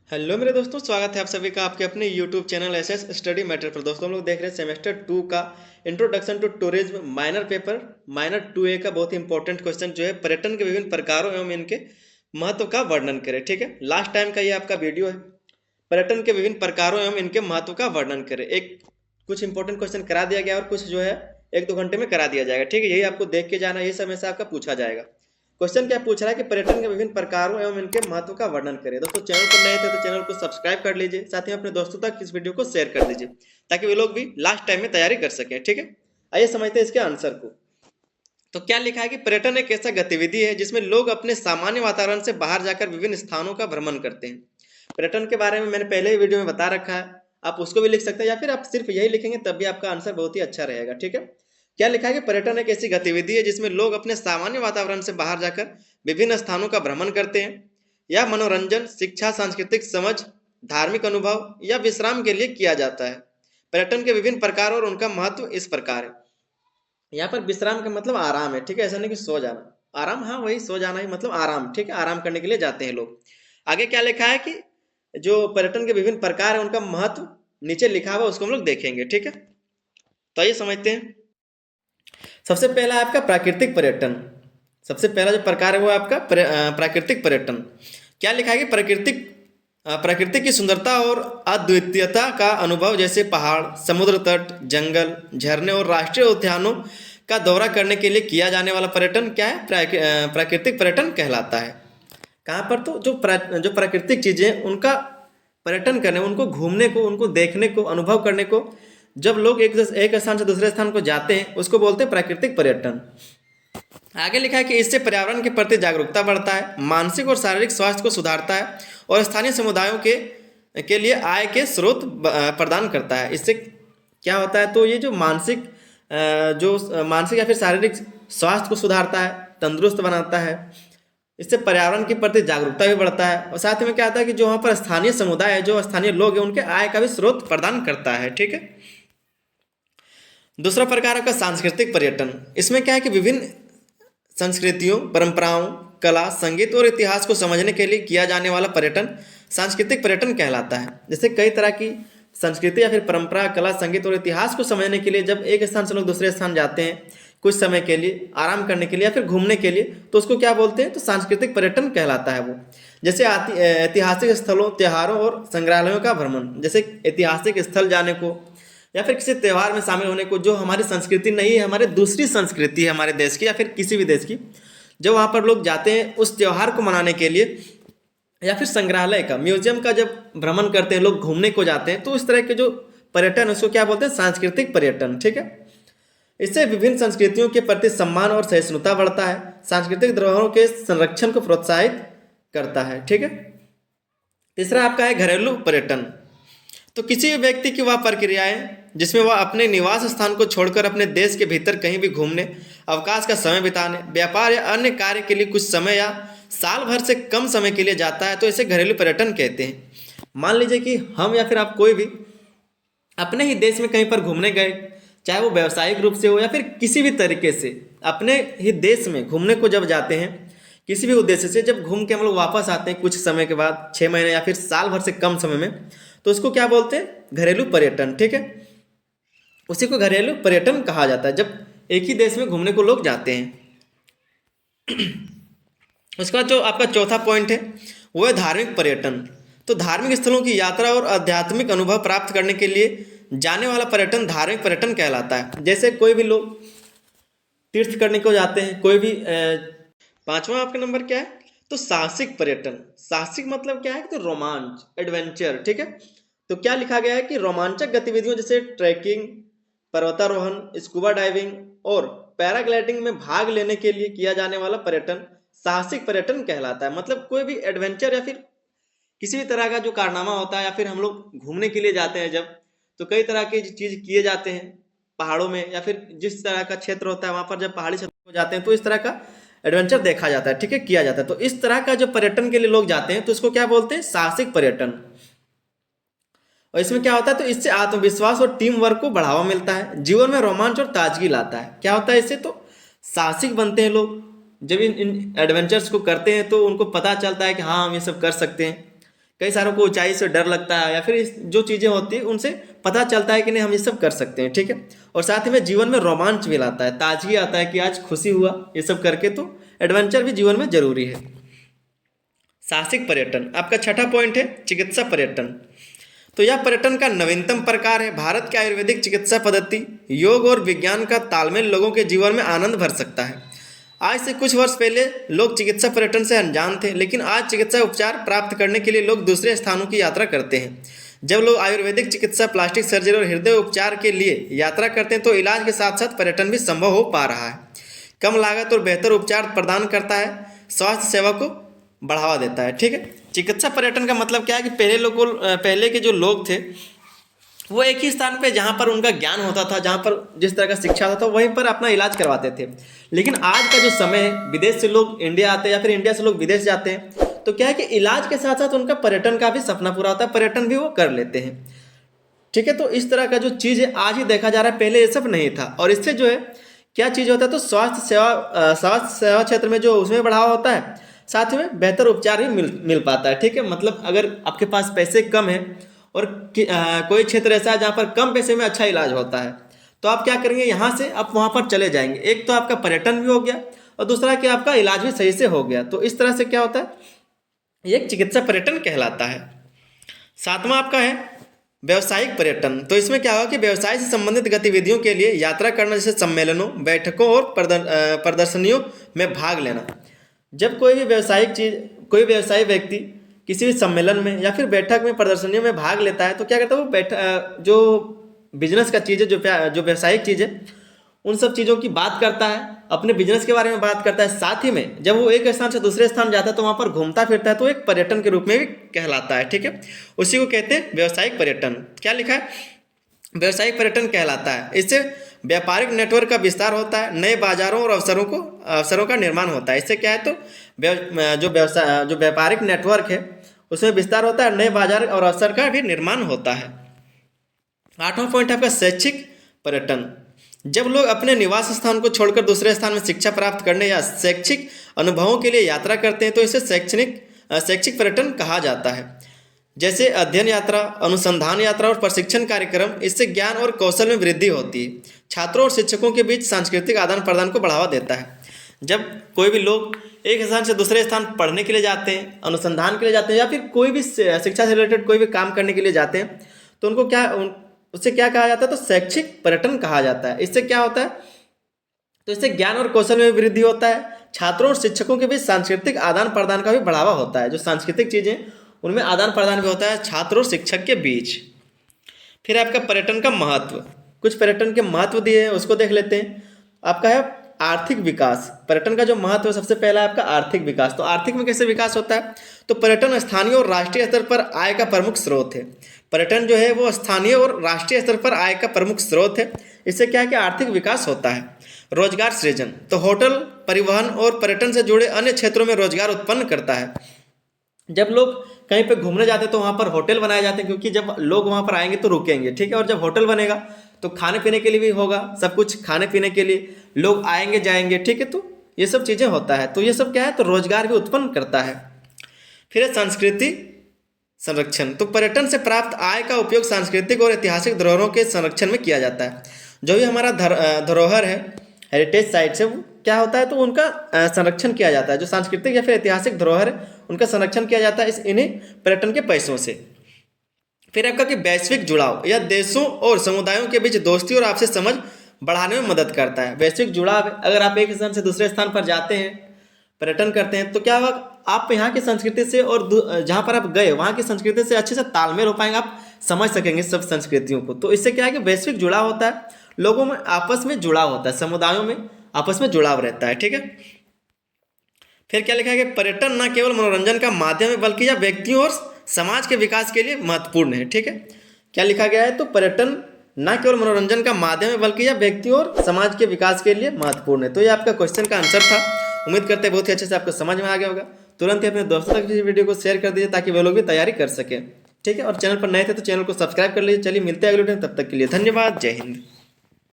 Hello मेरे दोस्तों, स्वागत है आप सभी का आपके अपने YouTube channel SS study matter पर। दोस्तों हम लोग देख रहे हैं सेमेस्टर 2 का introduction to tourism minor paper minor 2A का बहुत ही इंपॉर्टेंट क्वेश्चन जो है पर्यटन के विभिन्न प्रकारों एवं इनके महत्व का वर्णन करें। ठीक है, लास्ट टाइम का ये आपका वीडियो है, पर्यटन के विभिन्न प्रकारों एवं इनके महत्व का वर्णन करें। एक कुछ इंपॉर्टेंट क्वेश्चन करा दिया गया और कुछ जो है 1-2 घंटे में करा दिया जाएगा। ठीक है, यही आपको देख के जाना, यही समय से आपका पूछा जाएगा। क्वेश्चन क्या पूछ रहा है कि पर्यटन के विभिन्न प्रकारों एवं इनके महत्व का वर्णन करें। दोस्तों चैनल पर नए थे तो चैनल को सब्सक्राइब कर लीजिए, साथ ही अपने दोस्तों तक इस वीडियो को शेयर कर दीजिए ताकि वे लोग भी लास्ट टाइम में तैयारी कर सकें। ठीक है, आइए समझते हैं इसके आंसर को। तो क्या लिखा है कि पर्यटन एक ऐसा गतिविधि है जिसमें लोग अपने सामान्य वातावरण से बाहर जाकर विभिन्न स्थानों का भ्रमण करते हैं। पर्यटन के बारे में मैंने पहले ही वीडियो में बता रखा है, आप उसको भी लिख सकते हैं या फिर आप सिर्फ यही लिखेंगे तब भी आपका आंसर बहुत ही अच्छा रहेगा। ठीक है, क्या लिखा है कि पर्यटन एक ऐसी गतिविधि है जिसमें लोग अपने सामान्य वातावरण से बाहर जाकर विभिन्न स्थानों का भ्रमण करते हैं। यह मनोरंजन, शिक्षा, सांस्कृतिक समझ, धार्मिक अनुभव या विश्राम के लिए किया जाता है। पर्यटन के विभिन्न प्रकार और उनका महत्व इस प्रकार है। यहाँ पर विश्राम का मतलब आराम है। ठीक है, ऐसा नहीं कि सो जाना, आराम, हाँ वही सो जाना ही मतलब आराम। ठीक है, आराम करने के लिए जाते हैं लोग। आगे क्या लिखा है कि जो पर्यटन के विभिन्न प्रकार है उनका महत्व नीचे लिखा हुआ उसको हम लोग देखेंगे। ठीक है, तो आइए समझते हैं। सबसे पहला है आपका प्राकृतिक पर्यटन। सबसे पहला जो प्रकार है वो है आपका प्राकृतिक पर्यटन। क्या लिखा है कि प्रकृति की सुंदरता और अद्वितीयता का अनुभव, जैसे पहाड़, समुद्र तट, जंगल, झरने और राष्ट्रीय उद्यानों का दौरा करने के लिए किया जाने वाला पर्यटन क्या है, प्राकृतिक पर्यटन कहलाता है। कहाँ पर, तो जो प्राकृतिक चीजें उनका पर्यटन करने, उनको घूमने को, उनको देखने को, अनुभव करने को जब लोग एक स्थान से दूसरे स्थान को जाते हैं उसको बोलते हैं प्राकृतिक पर्यटन। आगे लिखा है कि इससे पर्यावरण के प्रति जागरूकता बढ़ता है, मानसिक और शारीरिक स्वास्थ्य को सुधारता है और स्थानीय समुदायों के लिए आय के स्रोत प्रदान करता है। इससे क्या होता है, तो ये जो मानसिक या फिर शारीरिक स्वास्थ्य को सुधारता है, तंदुरुस्त बनाता है। इससे पर्यावरण के प्रति जागरूकता भी बढ़ता है और साथ में क्या होता है कि जो वहाँ पर स्थानीय समुदाय है, जो स्थानीय लोग हैं, उनके आय का भी स्रोत प्रदान करता है। ठीक है, दूसरा प्रकार का सांस्कृतिक पर्यटन। इसमें क्या है कि विभिन्न संस्कृतियों, परंपराओं, कला, संगीत और इतिहास को समझने के लिए किया जाने वाला पर्यटन सांस्कृतिक पर्यटन कहलाता है। जैसे कई तरह की संस्कृति या फिर परंपरा, कला, संगीत और इतिहास को समझने के लिए जब एक स्थान से लोग दूसरे स्थान जाते हैं कुछ समय के लिए, आराम करने के लिए या फिर घूमने के लिए, तो उसको क्या बोलते हैं, तो सांस्कृतिक पर्यटन कहलाता है वो। जैसे ऐतिहासिक स्थलों, त्योहारों और संग्रहालयों का भ्रमण, जैसे ऐतिहासिक स्थल जाने को या फिर किसी त्यौहार में शामिल होने को, जो हमारी संस्कृति नहीं है, हमारे दूसरी संस्कृति है हमारे देश की या फिर किसी भी देश की, जब वहाँ पर लोग जाते हैं उस त्यौहार को मनाने के लिए, या फिर संग्रहालय का, म्यूजियम का जब भ्रमण करते हैं लोग, घूमने को जाते हैं, तो इस तरह के जो पर्यटन उसको क्या बोलते हैं, सांस्कृतिक पर्यटन। ठीक है, इससे विभिन्न संस्कृतियों के प्रति सम्मान और सहिष्णुता बढ़ता है, सांस्कृतिक धरोहरों के संरक्षण को प्रोत्साहित करता है। ठीक है, तीसरा आपका है घरेलू पर्यटन। तो किसी भी व्यक्ति की वह प्रक्रियाएं जिसमें वह अपने निवास स्थान को छोड़कर अपने देश के भीतर कहीं भी घूमने, अवकाश का समय बिताने, व्यापार या अन्य कार्य के लिए कुछ समय या साल भर से कम समय के लिए जाता है, तो इसे घरेलू पर्यटन कहते हैं। मान लीजिए कि हम या फिर आप कोई भी अपने ही देश में कहीं पर घूमने गए, चाहे वो व्यावसायिक रूप से हो या फिर किसी भी तरीके से, अपने ही देश में घूमने को जब जाते हैं किसी भी उद्देश्य से, जब घूम के हम लोग वापस आते हैं कुछ समय के बाद, 6 महीने या फिर साल भर से कम समय में, तो उसको क्या बोलते हैं, घरेलू पर्यटन। ठीक है, उसी को घरेलू पर्यटन कहा जाता है जब एक ही देश में घूमने को लोग जाते हैं। उसका जो आपका चौथा पॉइंट है वो है धार्मिक पर्यटन। तो धार्मिक स्थलों की यात्रा और आध्यात्मिक अनुभव प्राप्त करने के लिए जाने वाला पर्यटन धार्मिक पर्यटन कहलाता है। जैसे कोई भी लोग तीर्थ करने को जाते हैं, कोई भी पांचवा आपका नंबर क्या है, तो साहसिक पर्यटन। साहसिक मतलब क्या है, तो रोमांच, एडवेंचर। ठीक है, तो क्या लिखा गया है कि रोमांचक गतिविधियों जैसे ट्रैकिंग, पर्वतारोहण, स्कूबा डाइविंग और पैराग्लाइडिंग में भाग लेने के लिए किया जाने वाला पर्यटन साहसिक पर्यटन कहलाता है। मतलब कोई भी एडवेंचर या फिर किसी भी तरह का जो कारनामा होता है, या फिर हम लोग घूमने के लिए जाते हैं जब, तो कई तरह की चीज किए जाते हैं पहाड़ों में, या फिर जिस तरह का क्षेत्र होता है वहां पर जब पहाड़ी क्षेत्र को जाते हैं तो इस तरह का एडवेंचर देखा जाता है। ठीक है, किया जाता है। तो इस तरह का जो पर्यटन के लिए लोग जाते हैं तो इसको क्या बोलते हैं, साहसिक पर्यटन। और इसमें क्या होता है, तो इससे आत्मविश्वास और टीम वर्क को बढ़ावा मिलता है, जीवन में रोमांच और ताजगी लाता है। क्या होता है इससे, तो साहसिक बनते हैं लोग जब इन एडवेंचर्स को करते हैं, तो उनको पता चलता है कि हाँ हम ये सब कर सकते हैं। कई सारों को ऊंचाई से डर लगता है या फिर जो चीज़ें होती है उनसे पता चलता है कि नहीं हम ये सब कर सकते हैं, ठीक है। और साथ ही में जीवन में रोमांच भी लाता है, ताजगी आता है कि आज खुशी हुआ ये सब करके, तो एडवेंचर भी जीवन में जरूरी है। साहसिक पर्यटन आपका छठा पॉइंट है, चिकित्सा पर्यटन। तो यह पर्यटन का नवीनतम प्रकार है। भारत की आयुर्वेदिक चिकित्सा पद्धति, योग और विज्ञान का तालमेल लोगों के जीवन में आनंद भर सकता है। आज से कुछ वर्ष पहले लोग चिकित्सा पर्यटन से अनजान थे, लेकिन आज चिकित्सा उपचार प्राप्त करने के लिए लोग दूसरे स्थानों की यात्रा करते हैं। जब लोग आयुर्वेदिक चिकित्सा, प्लास्टिक सर्जरी और हृदय उपचार के लिए यात्रा करते हैं तो इलाज के साथ साथ पर्यटन भी संभव हो पा रहा है। कम लागत और बेहतर उपचार प्रदान करता है, स्वास्थ्य सेवा को बढ़ावा देता है, ठीक है। चिकित्सा पर्यटन का मतलब क्या है कि पहले के जो लोग थे वो एक ही स्थान पे जहाँ पर उनका ज्ञान होता था, जहाँ पर जिस तरह का शिक्षा होता था वहीं पर अपना इलाज करवाते थे। लेकिन आज का जो समय है, विदेश से लोग इंडिया आते हैं या फिर इंडिया से लोग विदेश जाते हैं, तो क्या है कि इलाज के साथ साथ उनका पर्यटन का भी सपना पूरा होता है, पर्यटन भी वो कर लेते हैं, ठीक है। तो इस तरह का जो चीज़ है आज ही देखा जा रहा है, पहले ये सब नहीं था। और इससे जो है क्या चीज़ होता है, तो स्वास्थ्य सेवा क्षेत्र में जो उसमें बढ़ावा होता है, साथ ही में बेहतर उपचार भी मिल पाता है, ठीक है। मतलब अगर आपके पास पैसे कम है और कोई क्षेत्र ऐसा है जहाँ पर कम पैसे में अच्छा इलाज होता है, तो आप क्या करेंगे, यहाँ से आप वहाँ पर चले जाएंगे। एक तो आपका पर्यटन भी हो गया और दूसरा कि आपका इलाज भी सही से हो गया। तो इस तरह से क्या होता है, ये एक चिकित्सा पर्यटन कहलाता है। सातवां आपका है व्यवसायिक पर्यटन। तो इसमें क्या होगा कि व्यवसाय से संबंधित गतिविधियों के लिए यात्रा करना, जैसे सम्मेलनों, बैठकों और प्रदर्शनियों में भाग लेना। जब कोई व्यवसायी व्यक्ति किसी भी सम्मेलन में या फिर बैठक में, प्रदर्शनियों में भाग लेता है, तो क्या करता है वो जो बिजनेस का चीज़ है, जो व्यवसायिक चीज़ है, उन सब चीज़ों की बात करता है, अपने बिजनेस के बारे में बात करता है। साथ ही में जब वो एक स्थान से दूसरे स्थान जाता है तो वहाँ पर घूमता फिरता है, तो एक पर्यटन के रूप में भी कहलाता है, ठीक है। उसी को कहते हैं व्यावसायिक पर्यटन। क्या लिखा है, व्यावसायिक पर्यटन कहलाता है। इससे व्यापारिक नेटवर्क का विस्तार होता है, नए बाजारों और अवसरों का निर्माण होता है। इससे क्या है, तो जो व्यापारिक नेटवर्क है उसमें विस्तार होता है, नए बाजार और अवसर का भी निर्माण होता है। आठवां पॉइंट आपका शैक्षिक पर्यटन। जब लोग अपने निवास स्थान को छोड़कर दूसरे स्थान में शिक्षा प्राप्त करने या शैक्षिक अनुभवों के लिए यात्रा करते हैं तो इसे शैक्षिक पर्यटन कहा जाता है। जैसे अध्ययन यात्रा, अनुसंधान यात्रा और प्रशिक्षण कार्यक्रम, इससे ज्ञान और कौशल में वृद्धि होती है। छात्रों और शिक्षकों के बीच सांस्कृतिक आदान प्रदान को बढ़ावा देता है। जब कोई भी लोग एक स्थान से दूसरे स्थान पढ़ने के लिए जाते हैं, अनुसंधान के लिए जाते हैं या फिर कोई भी शिक्षा से रिलेटेड कोई भी काम करने के लिए जाते हैं, तो उससे क्या कहा जाता है, तो शैक्षिक पर्यटन कहा जाता है। इससे क्या होता है, तो इससे ज्ञान और कौशल में वृद्धि होता है। छात्रों और शिक्षकों के बीच सांस्कृतिक आदान प्रदान का भी बढ़ावा होता है। जो सांस्कृतिक चीज़ें उनमें आदान प्रदान भी होता है छात्र और शिक्षक के बीच। फिर आपका पर्यटन का महत्व, कुछ पर्यटन के महत्व दिए हैं उसको देख लेते हैं। आपका है आर्थिक विकास। पर्यटन का जो महत्व है, सबसे पहला है आपका आर्थिक विकास। तो आर्थिक में कैसे विकास होता है, तो पर्यटन स्थानीय और राष्ट्रीय स्तर पर आय का प्रमुख स्रोत है। पर्यटन जो है वो स्थानीय और राष्ट्रीय स्तर पर आय का प्रमुख स्रोत है। इससे क्या है कि आर्थिक विकास होता है। रोजगार सृजन, तो होटल, परिवहन और पर्यटन से जुड़े अन्य क्षेत्रों में रोजगार उत्पन्न करता है। जब लोग कहीं पे घूमने जाते हैं तो वहाँ पर होटल बनाए जाते हैं, क्योंकि जब लोग वहाँ पर आएंगे तो रुकेंगे, ठीक है। और जब होटल बनेगा तो खाने पीने के लिए भी होगा, सब कुछ खाने पीने के लिए लोग आएंगे जाएंगे, ठीक है। तो ये सब चीज़ें होता है, तो ये सब क्या है, तो रोजगार भी उत्पन्न करता है। फिर है संस्कृति संरक्षण। तो पर्यटन से प्राप्त आय का उपयोग सांस्कृतिक और ऐतिहासिक धरोहरों के संरक्षण में किया जाता है। जो भी हमारा धरोहर है, हेरिटेज साइट से, वो क्या होता है, तो उनका संरक्षण किया जाता है। जो सांस्कृतिक या फिर ऐतिहासिक धरोहर है उनका संरक्षण किया जाता है इन्हीं पर्यटन के पैसों से। फिर आपका कि वैश्विक जुड़ाव, यह देशों और समुदायों के बीच दोस्ती और आपसी समझ बढ़ाने में मदद करता है। वैश्विक जुड़ाव, अगर आप एक स्थान से दूसरे स्थान पर जाते हैं, पर्यटन करते हैं, तो क्या होगा, आप यहाँ की संस्कृति से और जहाँ पर आप गए वहाँ की संस्कृति से अच्छे से तालमेल हो पाएंगे, आप समझ सकेंगे सब संस्कृतियों को। तो इससे क्या है कि वैश्विक जुड़ाव होता है, लोगों में आपस में जुड़ाव होता है, समुदायों में आपस में जुड़ाव रहता है, ठीक है। फिर क्या लिखा है कि पर्यटन न केवल मनोरंजन का माध्यम है बल्कि यह व्यक्तियों और समाज के विकास के लिए महत्वपूर्ण है, ठीक है। क्या लिखा गया है, तो पर्यटन न केवल मनोरंजन का माध्यम है बल्कि यह व्यक्तियों और समाज के विकास के लिए महत्वपूर्ण है। तो ये आपका क्वेश्चन का आंसर था। उम्मीद करते हैं बहुत ही अच्छे से आपको समझ में आ गया होगा। तुरंत ही अपने दोस्तों तक इस वीडियो को शेयर कर दीजिए ताकि वे लोग भी तैयारी कर सकें, ठीक है। और चैनल पर नए थे तो चैनल को सब्सक्राइब कर लीजिए। चलिए मिलते हैं अगले वीडियो में, तब तक के लिए धन्यवाद। जय हिंद।